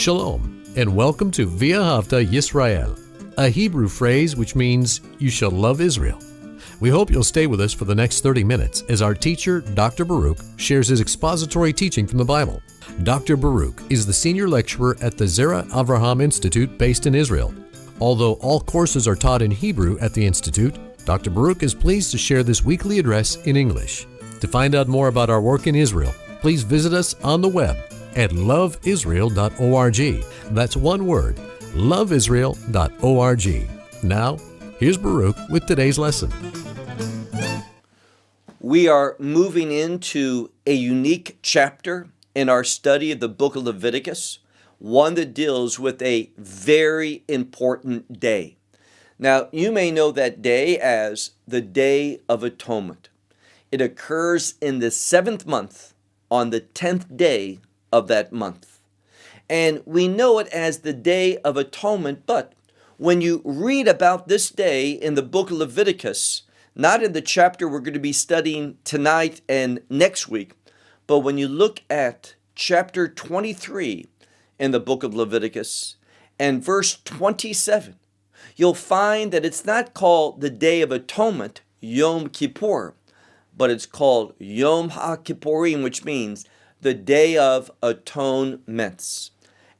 Shalom, and welcome to V'ahavta Yisrael, a Hebrew phrase which means you shall love Israel. We hope you'll stay with us for the next 30 minutes as our teacher, Dr. Baruch, shares his expository teaching from the Bible. Dr. Baruch is the senior lecturer at the Zera Avraham Institute based in Israel. Although all courses are taught in Hebrew at the Institute, Dr. Baruch is pleased to share this weekly address in English. To find out more about our work in Israel, please visit us on the web at LoveIsrael.org. That's one word, LoveIsrael.org. Now, here's Baruch with today's lesson. We are moving into a unique chapter in our study of the book of Leviticus, one that deals with a very important day. Now, you may know that day as the Day of Atonement. It occurs in the 7th month on the 10th day of that month. And we know it as the Day of Atonement, but when you read about this day in the book of Leviticus, not in the chapter we're going to be studying tonight and next week, but when you look at chapter 23 in the book of Leviticus and verse 27, you'll find that it's not called the Day of Atonement, Yom Kippur, but it's called Yom HaKippurim, which means the Day of Atonements.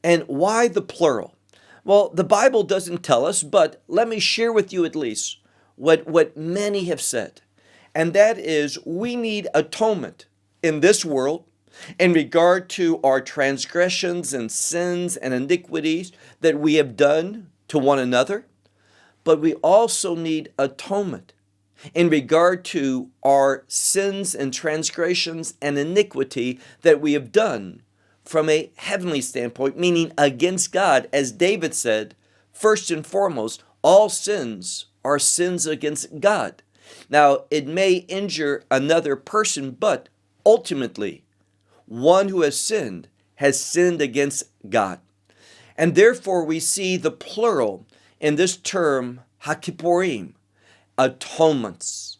And why the plural? Well, the Bible doesn't tell us, but let me share with you at least what many have said. And that is, we need atonement in this world in regard to our transgressions and sins and iniquities that we have done to one another. But we also need atonement in regard to our sins and transgressions and iniquity that we have done from a heavenly standpoint, meaning against God. As David said, first and foremost, all sins are sins against God. Now, it may injure another person, but ultimately, one who has sinned against God. And therefore, we see the plural in this term, HaKippurim, atonements.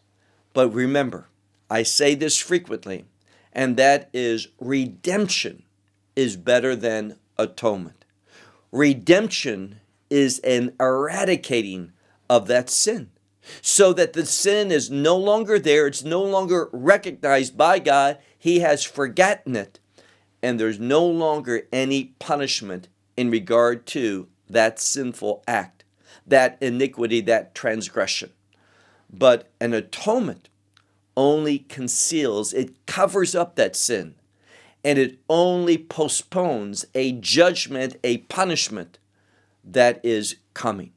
But remember, I say this frequently, and that is redemption is better than atonement. Redemption is an eradicating of that sin, so that the sin is no longer there, it's no longer recognized by God, He has forgotten it, and there's no longer any punishment in regard to that sinful act, that iniquity, that transgression. But an atonement only conceals, it covers up that sin, and it only postpones a judgment, a punishment that is coming.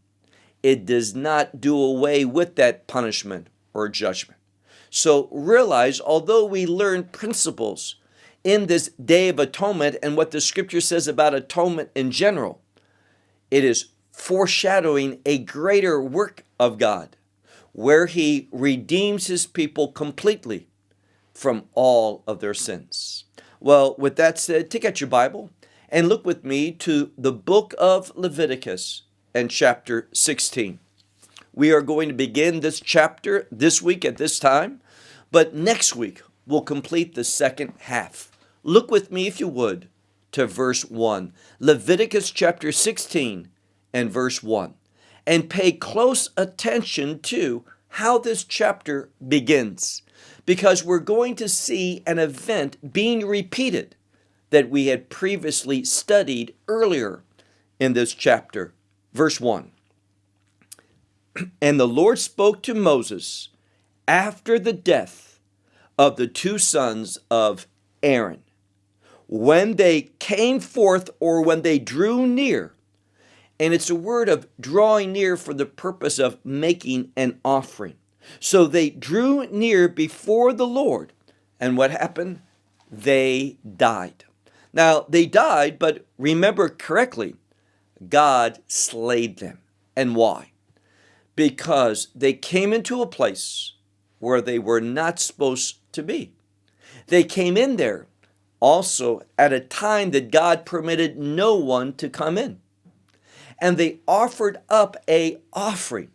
It does not do away with that punishment or judgment. So realize, although we learn principles in this Day of Atonement and what the Scripture says about atonement in general, it is foreshadowing a greater work of God, where He redeems His people completely from all of their sins. Well, with that said, take out your Bible and look with me to the book of Leviticus and chapter 16. We are going to begin this chapter this week at this time, but next week we'll complete the second half. Look with me, if you would, to verse 1. Leviticus chapter 16 and verse 1. And pay close attention to how this chapter begins, because we're going to see an event being repeated that we had previously studied earlier in this chapter. Verse 1. And the Lord spoke to Moses after the death of the two sons of Aaron, when they came forth, or when they drew near. And it's a word of drawing near for the purpose of making an offering. So they drew near before the Lord. And what happened? They died. Now, they died, but remember correctly, God slayed them. And why? Because they came into a place where they were not supposed to be. They came in there also at a time that God permitted no one to come in. And they offered up an offering,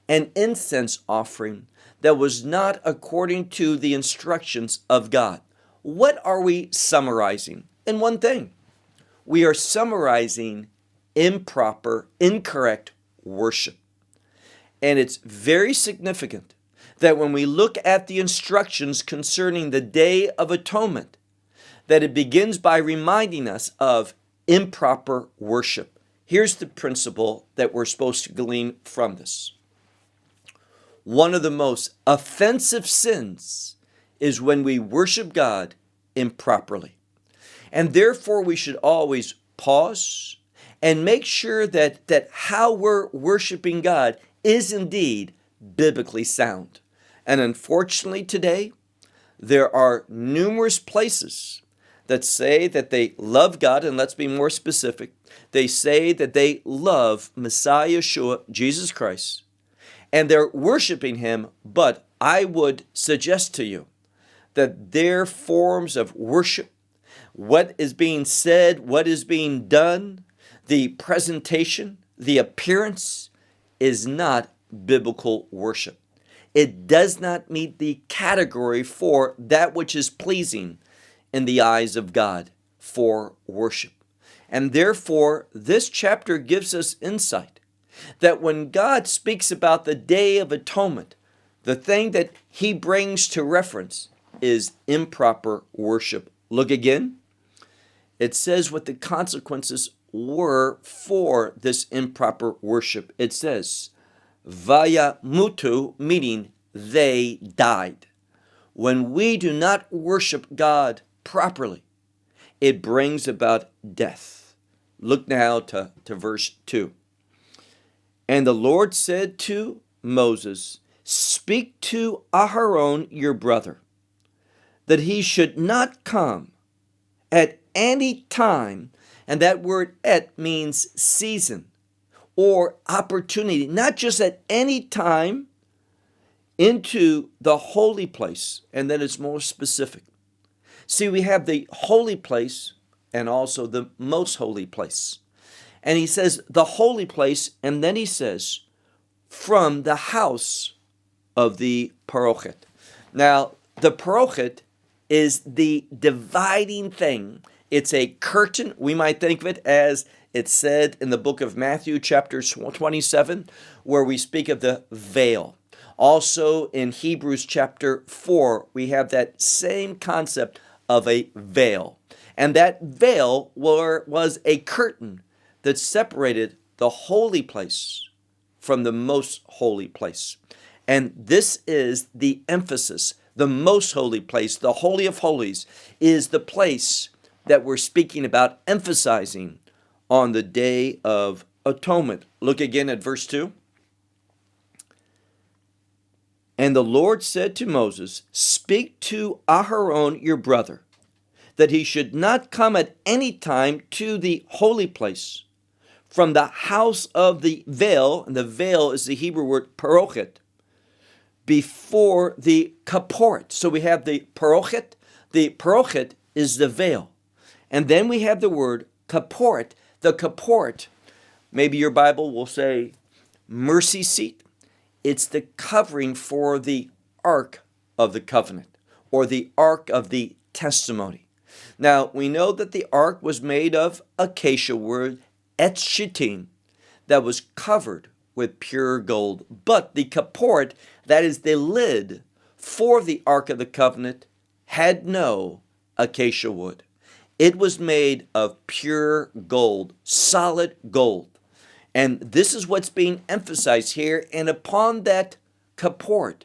an incense offering that was not according to the instructions of God. What are we summarizing? In one thing, we are summarizing improper, incorrect worship. And it's very significant that when we look at the instructions concerning the Day of Atonement, that it begins by reminding us of improper worship. Here's the principle that we're supposed to glean from this. One of the most offensive sins is when we worship God improperly. And therefore we should always pause and make sure that how we're worshiping God is indeed biblically sound. And unfortunately today, there are numerous places that say that they love God, and let's be more specific, they say that they love Messiah Yeshua, Jesus Christ, and they're worshiping Him, but I would suggest to you that their forms of worship, what is being said, what is being done, the presentation, the appearance is not biblical worship. It does not meet the category for that which is pleasing in the eyes of God for worship. And therefore, this chapter gives us insight that when God speaks about the Day of Atonement, the thing that He brings to reference is improper worship. Look again. It says what the consequences were for this improper worship. It says, Vaya mutu, meaning they died. When we do not worship God properly, it brings about death. Look now to verse 2. And the Lord said to Moses, speak to Aharon your brother, that he should not come at any time, and that word "at" means season or opportunity, not just at any time, into the holy place, and then it's more specific. See, we have the holy place and also the most holy place. And he says the holy place, and then he says from the house of the parochet. Now, the parochet is the dividing thing. It's a curtain. We might think of it as it's said in the book of Matthew, chapter 27, where we speak of the veil. Also in Hebrews chapter 4, we have that same concept of a veil. And that veil was a curtain that separated the holy place from the most holy place. And this is the emphasis. The most holy place, the Holy of Holies, is the place that we're speaking about, emphasizing on the Day of Atonement. Look again at verse 2. And the Lord said to Moses, speak to Aharon your brother, that he should not come at any time to the holy place from the house of the veil, and the veil is the Hebrew word parochet, before the kaport. So we have the parochet. The parochet is the veil. And then we have the word kaport. The kaport, maybe your Bible will say mercy seat. It's the covering for the Ark of the Covenant, or the Ark of the Testimony. Now, we know that the Ark was made of acacia wood, etz shittim, that was covered with pure gold. But the kaport, that is the lid for the Ark of the Covenant, had no acacia wood. It was made of pure gold, solid gold. And this is what's being emphasized here. And upon that kaport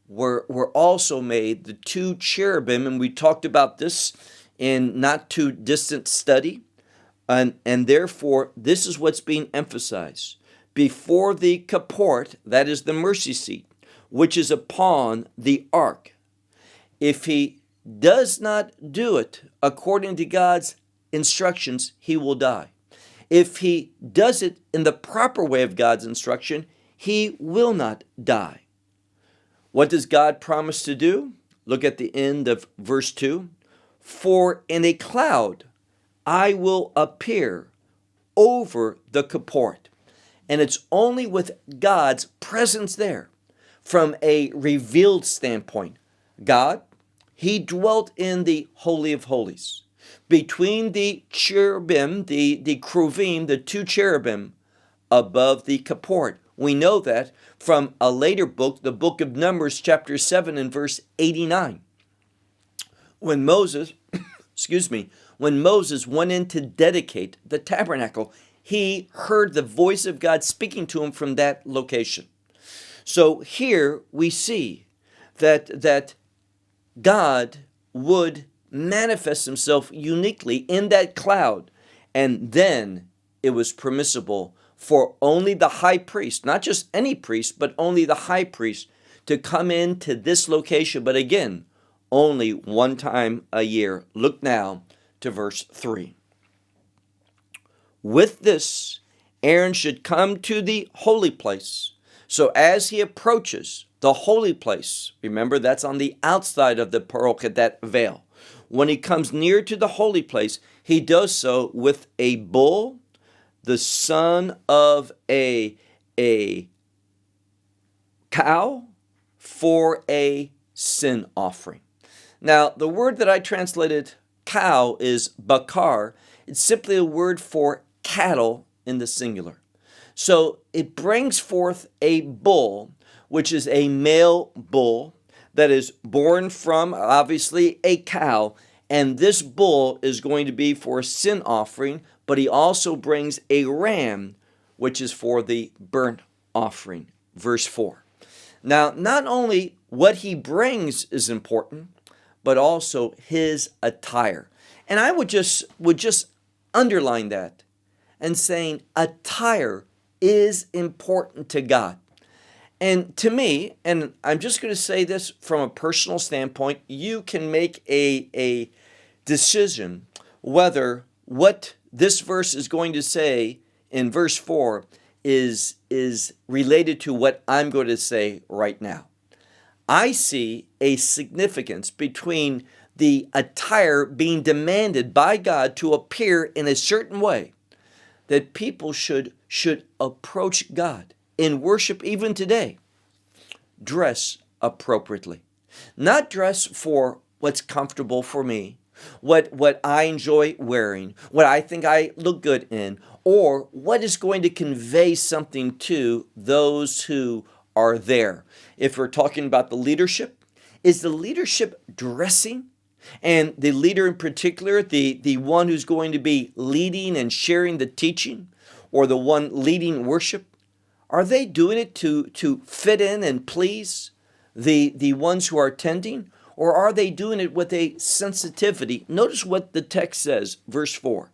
were also made the two cherubim, and we talked about this in not too distant study. And therefore, this is what's being emphasized. Before the kaport, that is the mercy seat, which is upon the ark. If he does not do it according to God's instructions, he will die. If he does it in the proper way of God's instruction, he will not die. What does God promise to do? Look at the end of verse 2. For in a cloud I will appear over the kaport. And it's only with God's presence there from a revealed standpoint. God, He dwelt in the Holy of Holies. between the cherubim, the kruvim, the two cherubim above the kaport. We know that from a later book, the book of Numbers, chapter 7 and verse 89. When Moses, when Moses went in to dedicate the tabernacle, he heard the voice of God speaking to him from that location. So here we see that God would manifest himself uniquely in that cloud, and then it was permissible for only the high priest, not just any priest, but only the high priest, to come into this location, but again, only one time a year. Look now to verse 3. With this, Aaron should come to the holy place. So as he approaches the holy place, remember that's on the outside of the parokah, that veil. When he comes near to the holy place, he does so with a bull, the son of a cow, for a sin offering. Now, the word that I translated cow is bakar. It's simply a word for cattle in the singular. So it brings forth a bull, which is a male bull that is born from, obviously, a cow. And this bull is going to be for a sin offering, but he also brings a ram, which is for the burnt offering. Verse 4. Now, not only what he brings is important, but also his attire. And I would just underline that and saying attire is important to God. And to me, and I'm just going to say this from a personal standpoint, you can make a decision whether what this verse is going to say in verse 4 is related to what I'm going to say right now. I see a significance between the attire being demanded by God to appear in a certain way, that people should approach God in worship even today. Dress appropriately. Not dress for what's comfortable for me, what I enjoy wearing, what I think I look good in, or what is going to convey something to those who are there. If we're talking about the leadership, is the leadership dressing? And the leader in particular, the one who's going to be leading and sharing the teaching, or the one leading worship, are they doing it to fit in and please the ones who are attending? Or are they doing it with a sensitivity? Notice what the text says, verse 4.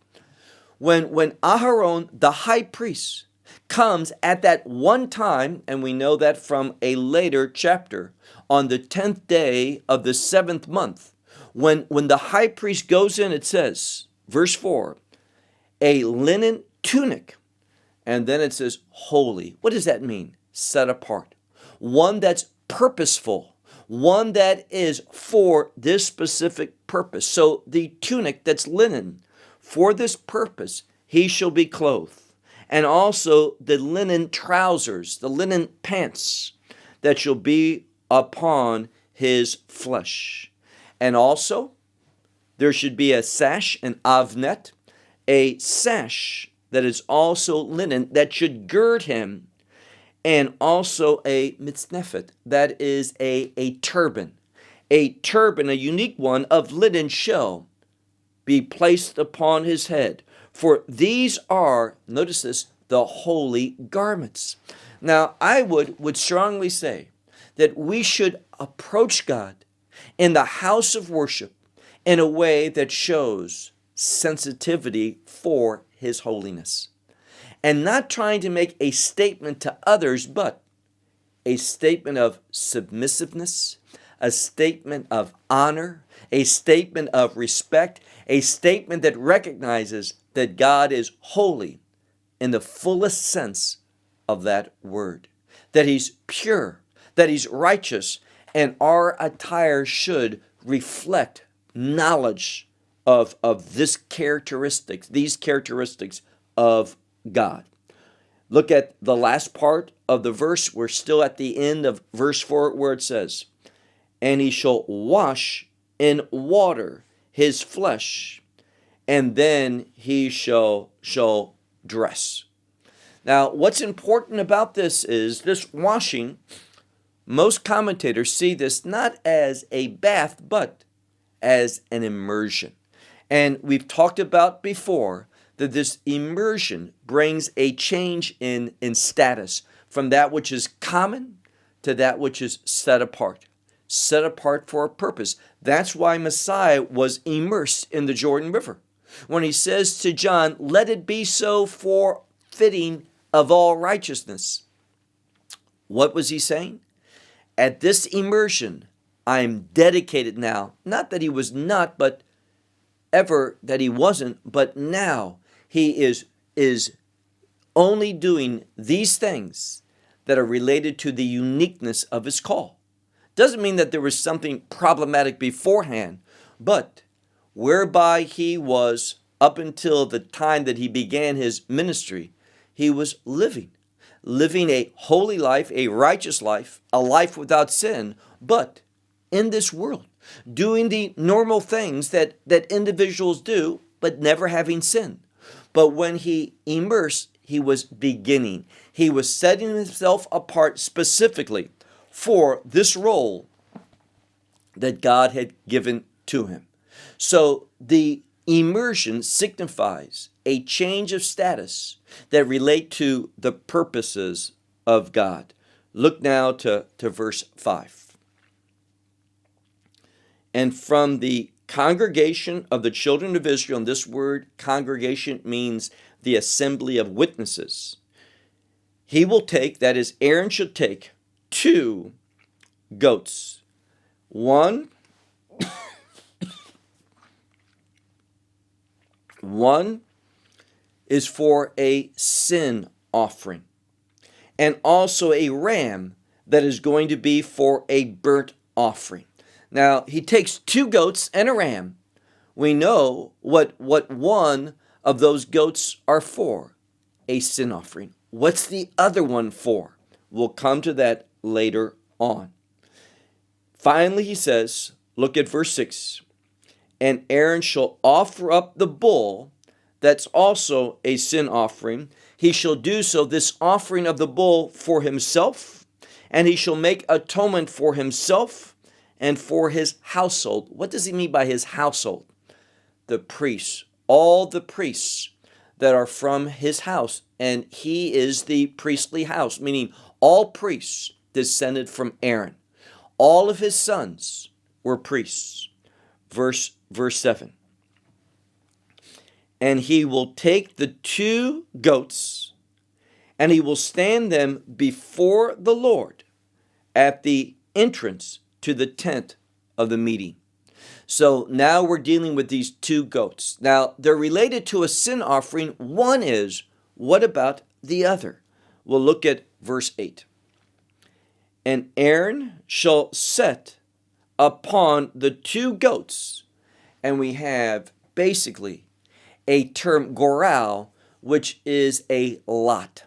When Aharon, the high priest, comes at that one time, and we know that from a later chapter, on the 10th day of the 7th month, when the high priest goes in, it says, verse 4, a linen tunic, and then it says holy. What does that mean? Set apart. One that's purposeful, one that is for this specific purpose. So the tunic that's linen, for this purpose, he shall be clothed. And also the linen trousers, the linen pants that shall be upon his flesh. And also, there should be a sash, an avnet, a sash that is also linen that should gird him, and also a mitznefet, that is a turban. A turban, a unique one of linen, shall be placed upon his head. For these are, notice this, the holy garments. Now, I would strongly say that we should approach God in the house of worship in a way that shows sensitivity for his holiness. And not trying to make a statement to others, but a statement of submissiveness, a statement of honor, a statement of respect, a statement that recognizes that God is holy in the fullest sense of that word, that he's pure, that he's righteous, and our attire should reflect knowledge of these characteristics of God. Look at the last part of the verse. We're still at the end of verse 4 where it says, and he shall wash in water his flesh, and then he shall dress. Now, what's important about this is this washing, most commentators see this not as a bath, but as an immersion. And we've talked about before that this immersion brings a change in status from that which is common to that which is set apart for a purpose. That's why Messiah was immersed in the Jordan River. When he says to John, let it be so for fitting of all righteousness. What was he saying? At this immersion, I am dedicated now, not that he was not, but ever that he wasn't, but now he is only doing these things that are related to the uniqueness of his call. Doesn't mean that there was something problematic beforehand, but whereby he was, up until the time that he began his ministry, he was living a holy life, a righteous life, a life without sin, but in this world, doing the normal things that individuals do, but never having sin. But when he immersed, he was beginning. He was setting himself apart specifically for this role that God had given to him. So the immersion signifies a change of status that relate to the purposes of God. Look now to verse 5. And from the congregation of the children of Israel, and this word congregation means the assembly of witnesses, he will take, that is, Aaron should take 2 goats. One is for a sin offering, and also a ram that is going to be for a burnt offering. Now, he takes 2 goats and a ram. We know what one of those goats are for, a sin offering. What's the other one for? We'll come to that later on. Finally, he says, look at verse 6, and Aaron shall offer up the bull that's also a sin offering. He shall do so, this offering of the bull, for himself, and he shall make atonement for himself and for his household. What does he mean by his household? The priests, all the priests that are from his house, and he is the priestly house, meaning all priests descended from Aaron. All of his sons were priests. Verse 7. And he will take the 2 goats, and he will stand them before the Lord at the entrance to the tent of the meeting. So now we're dealing with these 2 goats. Now, they're related to a sin offering. One is, what about the other? We'll look at verse 8. And Aaron shall set upon the 2 goats, and we have basically a term goral, which is a lot.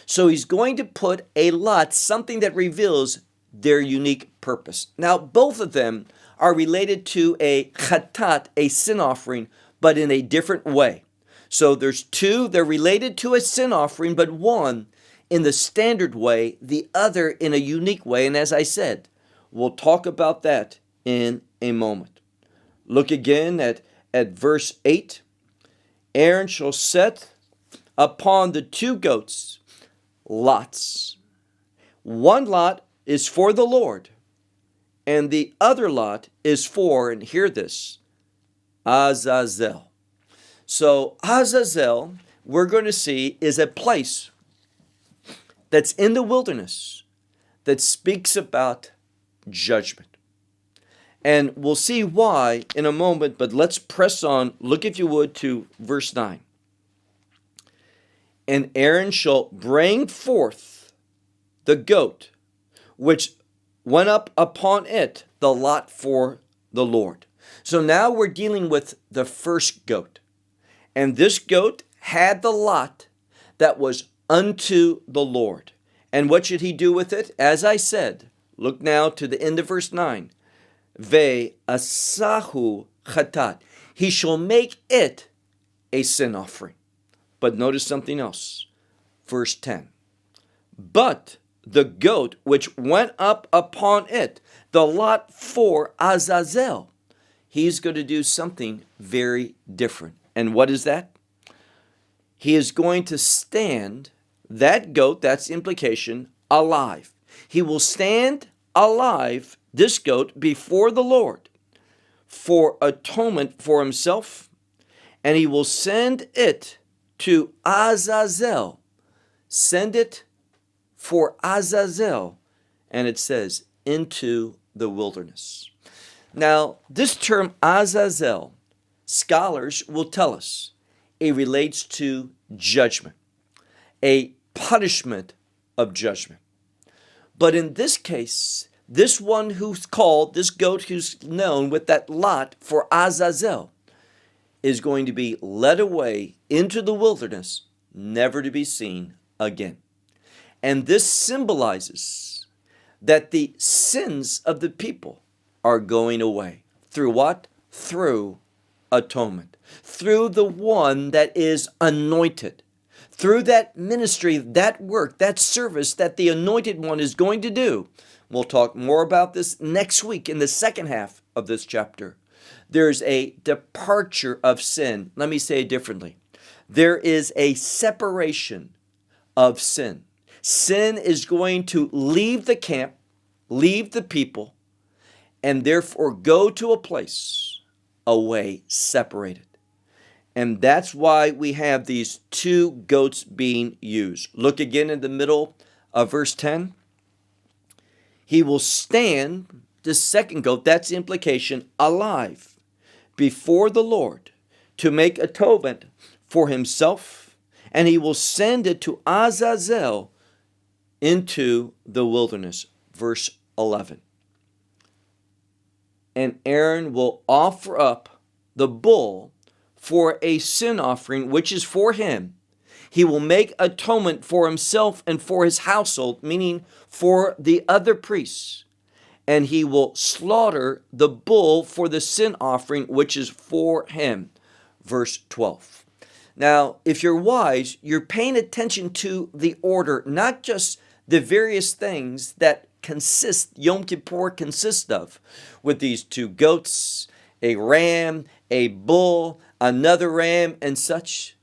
So he's going to put a lot, something that reveals their unique purpose. Now, both of them are related to a chatat, a sin offering, but in a different way. So there's 2, they're related to a sin offering, but one in the standard way, the other in a unique way. And as I said, we'll talk about that in a moment. Look again at verse 8. Aaron shall set upon the 2 goats lots. One lot is for the Lord, and the other lot is for, and hear this, Azazel. So Azazel, we're going to see, is a place that's in the wilderness that speaks about judgment. And we'll see why in a moment, but let's press on. Look, if you would, to verse 9. And Aaron shall bring forth the goat, which went up upon it, the lot for the Lord. So now we're dealing with the first goat. And this goat had the lot that was unto the Lord. And what should he do with it? As I said, look now to the end of verse 9. Ve asahu chatat. He shall make it a sin offering. But notice something else. Verse 10. But the goat which went up upon it, the lot for Azazel. He's going to do something very different. And what is that? He is going to stand, that goat, that's the implication, alive. He will stand alive, this goat, before the Lord for atonement for himself, and he will send it to Azazel. Send it for Azazel, and it says, into the wilderness. Now, this term Azazel, scholars will tell us, it relates to judgment, a punishment of judgment. But in this case, this one who's called, this goat who's known with that lot for Azazel, is going to be led away into the wilderness, never to be seen again. And this symbolizes that the sins of the people are going away. Through what? Through atonement. Through the one that is anointed. Through that ministry, that work, that service that the anointed one is going to do. We'll talk more about this next week in the second half of this chapter. There's a departure of sin. Let me say it differently. There is a separation of sin. Sin is going to leave the camp, leave the people, and therefore go to a place away, separated. And that's why we have these two goats being used. Look again in the middle of verse 10. He will stand, the second goat, that's the implication, alive before the Lord to make atonement for himself, and he will send it to Azazel into the wilderness. Verse 11. And Aaron will offer up the bull for a sin offering, which is for him. He will make atonement for himself and for his household, meaning for the other priests. And he will slaughter the bull for the sin offering, which is for him. Verse 12. Now, if you're wise, you're paying attention to the order, not just the various things that Yom Kippur consists of, with these two goats, a ram, a bull, another ram, and such.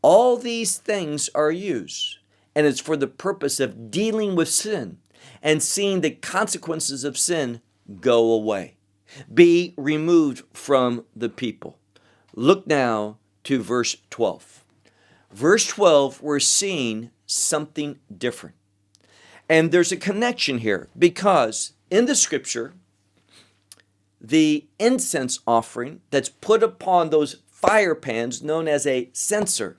All these things are used, and it's for the purpose of dealing with sin and seeing the consequences of sin go away, be removed from the people. Look now to verse 12. Verse 12, we're seeing something different. And there's a connection here because in the scripture, the incense offering that's put upon those fire pans known as a censer,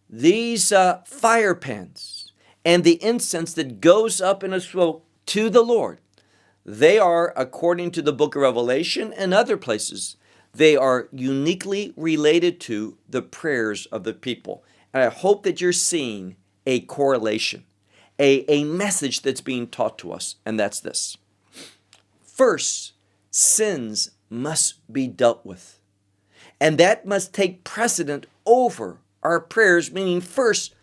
these fire pans and the incense that goes up in a smoke to the Lord, they are, according to the book of Revelation and other places, they are uniquely related to the prayers of the people. And I hope that you're seeing a correlation, a message that's being taught to us, and that's this. First, sins must be dealt with. And that must take precedent over our prayers, meaning first,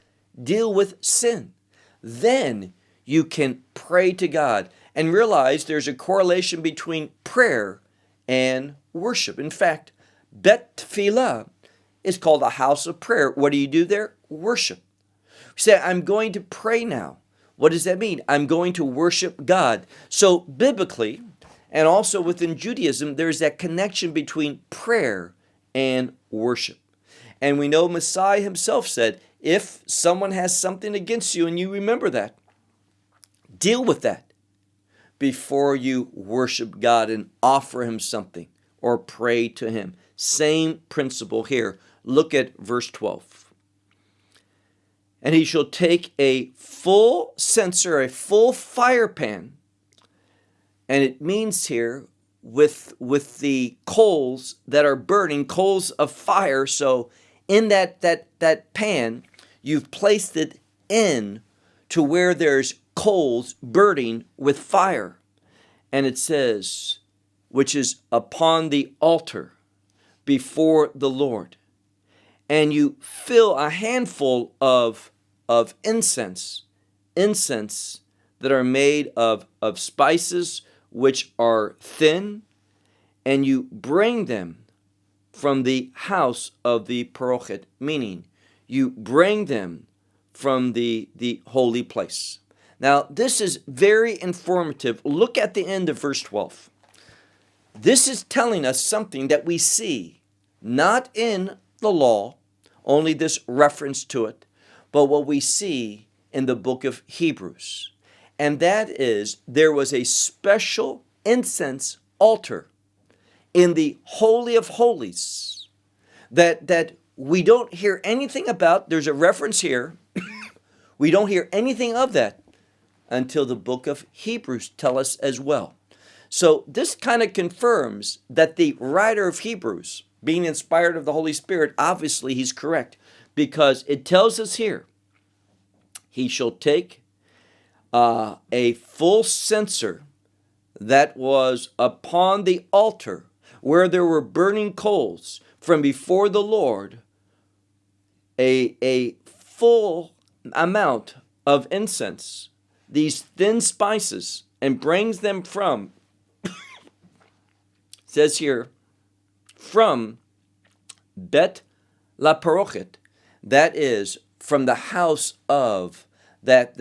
deal with sin. Then you can pray to God and realize there's a correlation between prayer and worship. In fact, Bet Tefillah is called a house of prayer. What do you do there? Worship. You say, I'm going to pray now. What does that mean? I'm going to worship God. So biblically, and also within Judaism, there's that connection between prayer and worship. And we know Messiah himself said, if someone has something against you and you remember that, deal with that before you worship God and offer him something or pray to him. Same principle here. Look at verse 12. And he shall take a full censer, a full fire pan, and it means here with the coals that are burning, coals of fire. So in that pan, you've placed it in to where there's coals burning with fire. And it says, which is upon the altar before the Lord. and you fill a handful of incense that are made of spices which are thin, and you bring them from the house of the parochet, meaning you bring them from the holy place. Now, this is very informative. Look at the end of verse 12. This is telling us something that we see not in the law, only this reference to it, but what we see in the book of Hebrews. And that is, there was a special incense altar in the Holy of Holies that we don't hear anything about. There's a reference here. We don't hear anything of that until the book of Hebrews tell us as well. So this kind of confirms that the writer of Hebrews, being inspired of the Holy Spirit, obviously he's correct, because it tells us here, he shall take a full censer that was upon the altar where there were burning coals from before the Lord, a full amount of incense, these thin spices, and brings them from, says here, from Bet La Parochet, that is, from the house of that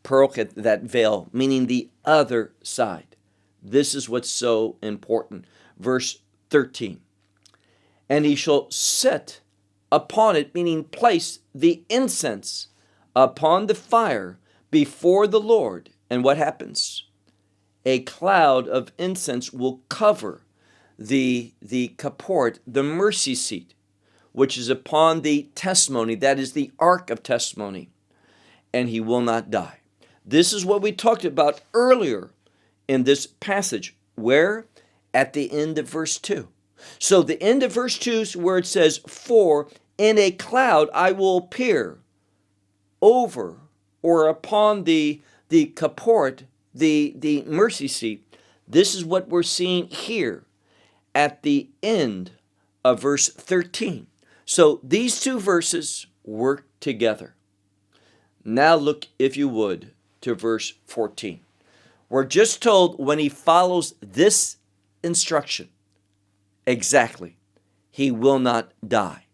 parochet, that veil, meaning the other side. This is what's so important. Verse 13. And he shall set upon it, meaning place the incense upon the fire before the Lord. And what happens? A cloud of incense will cover the kaport, the mercy seat, which is upon the testimony, that is the ark of testimony, and he will not die. This is what we talked about earlier in this passage, where? At the end of verse 2. So the end of verse 2 is where it says, for in a cloud I will appear over or upon the kaport, the mercy seat. This is what we're seeing here at the end of verse 13. So these two verses work together. Now look, if you would, to verse 14. We're just told when he follows this instruction, exactly, he will not die.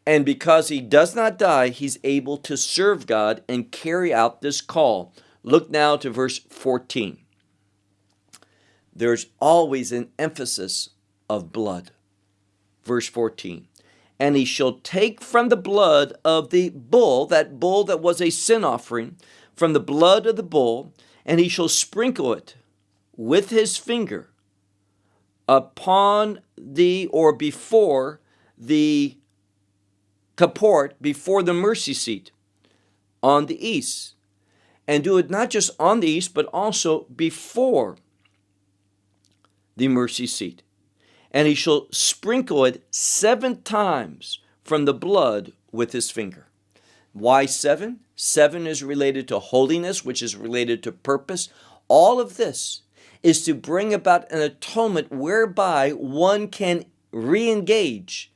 And because he does not die, he's able to serve God and carry out this call. Look now to verse 14. There's always an emphasis of blood. Verse 14. And he shall take from the blood of the bull that was a sin offering, from the blood of the bull, and he shall sprinkle it with his finger upon or before the kaport, before the mercy seat on the east. And do it not just on the east, but also before the mercy seat. And he shall sprinkle it 7 times from the blood with his finger. Why 7? 7 is related to holiness, which is related to purpose. All of this is to bring about an atonement whereby one can re-engage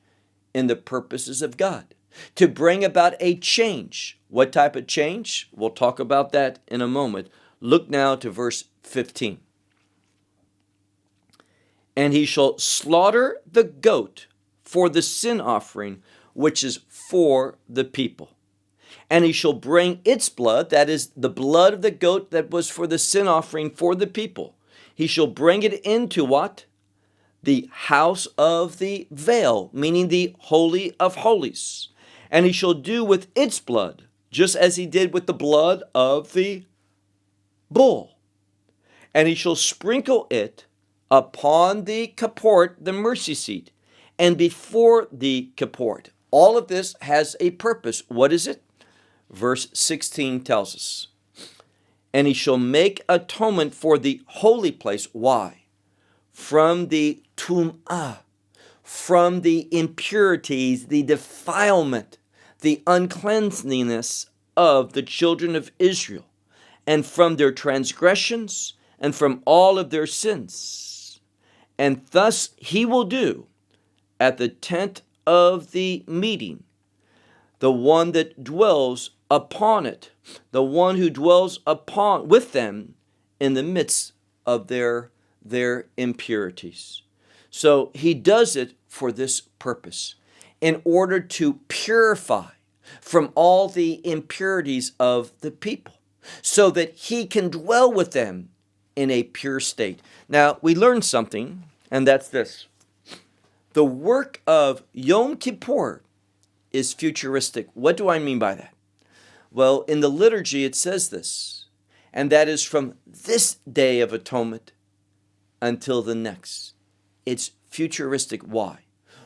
in the purposes of God, to bring about a change. What type of change? We'll talk about that in a moment. Look now to verse 15. And he shall slaughter the goat for the sin offering, which is for the people. And he shall bring its blood, that is the blood of the goat that was for the sin offering for the people. He shall bring it into what? The house of the veil, meaning the Holy of Holies. And he shall do with its blood, just as he did with the blood of the bull. And he shall sprinkle it upon the kaport, the mercy seat, and before the kaport. All of this has a purpose. What is it? Verse 16 tells us. And he shall make atonement for the holy place. Why? From the tum'ah, from the impurities, the defilement, the uncleanliness of the children of Israel, and from their transgressions, and from all of their sins. And thus he will do at the tent of the meeting, the one that dwells upon it, the one who dwells upon with them in the midst of their impurities. So he does it for this purpose, in order to purify from all the impurities of the people, so that he can dwell with them in a pure state. Now, we learned something, and that's this. The work of Yom Kippur is futuristic. What do I mean by that? Well, in the liturgy it says this, and that is from this Day of Atonement until the next. It's futuristic. Why?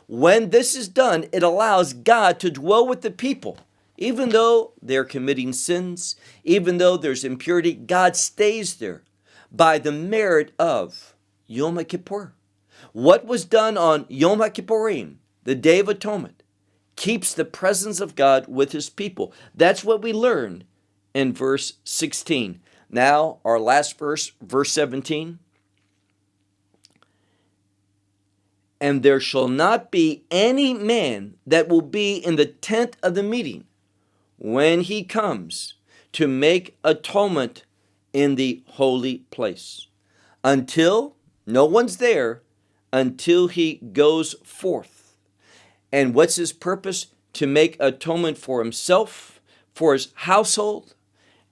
When this is done, it allows God to dwell with the people. Even though they're committing sins, even though there's impurity, God stays there by the merit of Yom Kippur. What was done on Yom Kippurim, the Day of Atonement, keeps the presence of God with his people. That's what we learn in verse 16. Now, our last verse, verse 17. And there shall not be any man that will be in the tent of the meeting when he comes to make atonement in the holy place, until no one's there, until he goes forth. And what's his purpose? To make atonement for himself, for his household,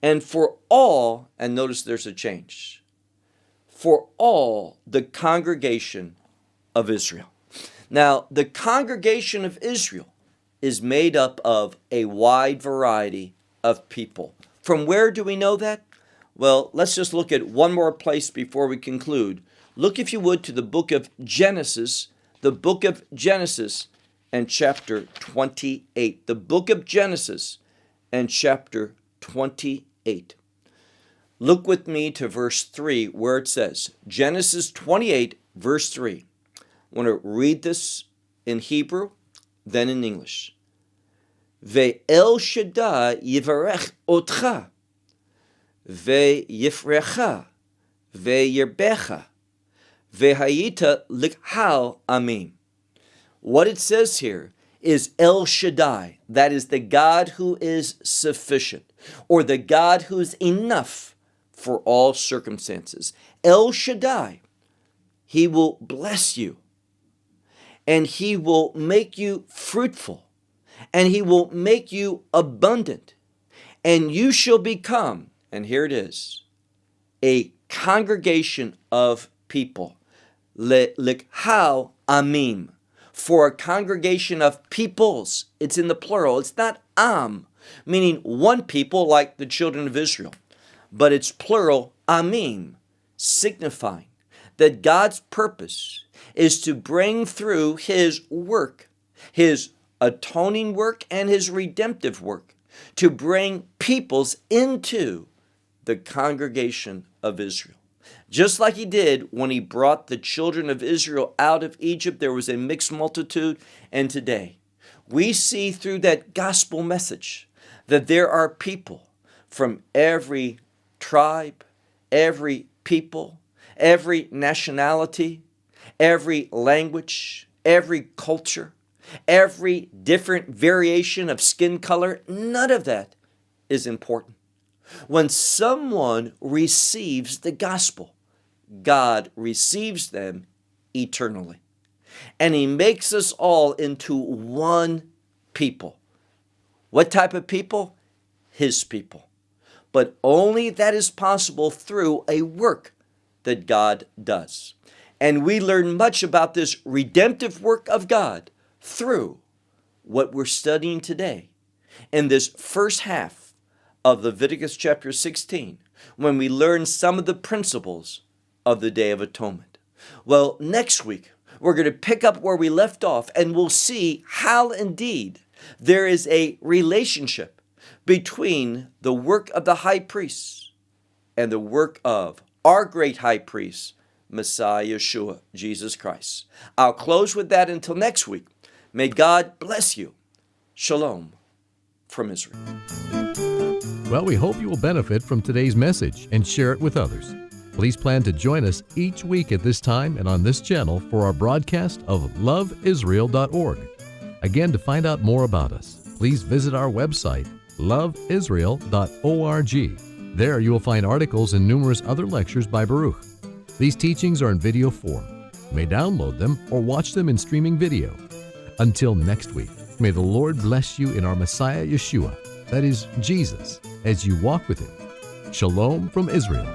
and for all, and notice there's a change, for all the congregation of Israel. Now, the congregation of Israel is made up of a wide variety of people. From where do we know that? Well, let's just look at one more place before we conclude. Look, if you would, to the book of Genesis, and chapter 28. The book of Genesis and chapter 28. Look with me to verse 3, where it says, Genesis 28, verse 3. I want to read this in Hebrew, then in English. Ve'el Shaddai yivarech otcha, ve'yifrecha, ve'yirbecha, ve'hayita likhal amim. What it says here is El Shaddai, that is the God who is sufficient, or the God who is enough for all circumstances. El Shaddai, he will bless you, and he will make you fruitful, and he will make you abundant, and you shall become, and here it is, a congregation of people. Likhal amim. For a congregation of peoples. It's in the plural. It's not am, meaning one people like the children of Israel, but it's plural amim, signifying that God's purpose is to bring through his work, his atoning work and his redemptive work, to bring peoples into the congregation of Israel. Just like he did when he brought the children of Israel out of Egypt, there was a mixed multitude. And today, we see through that gospel message that there are people from every tribe, every people, every nationality, every language, every culture, every different variation of skin color. None of that is important. When someone receives the gospel, God receives them eternally. And he makes us all into one people. What type of people? His people. But only that is possible through a work that God does. And we learn much about this redemptive work of God through what we're studying today in this first half of Leviticus chapter 16, when we learn some of the principles of the Day of Atonement. Well, next week, we're going to pick up where we left off, and we'll see how indeed there is a relationship between the work of the high priest and the work of our great high priest, Messiah Yeshua, Jesus Christ. I'll close with that until next week. May God bless you. Shalom from Israel. Well, we hope you will benefit from today's message and share it with others. Please plan to join us each week at this time and on this channel for our broadcast of LoveIsrael.org. Again, to find out more about us, please visit our website, LoveIsrael.org. There you will find articles and numerous other lectures by Baruch. These teachings are in video form. You may download them or watch them in streaming video. Until next week, may the Lord bless you in our Messiah Yeshua, that is, Jesus, as you walk with Him. Shalom from Israel.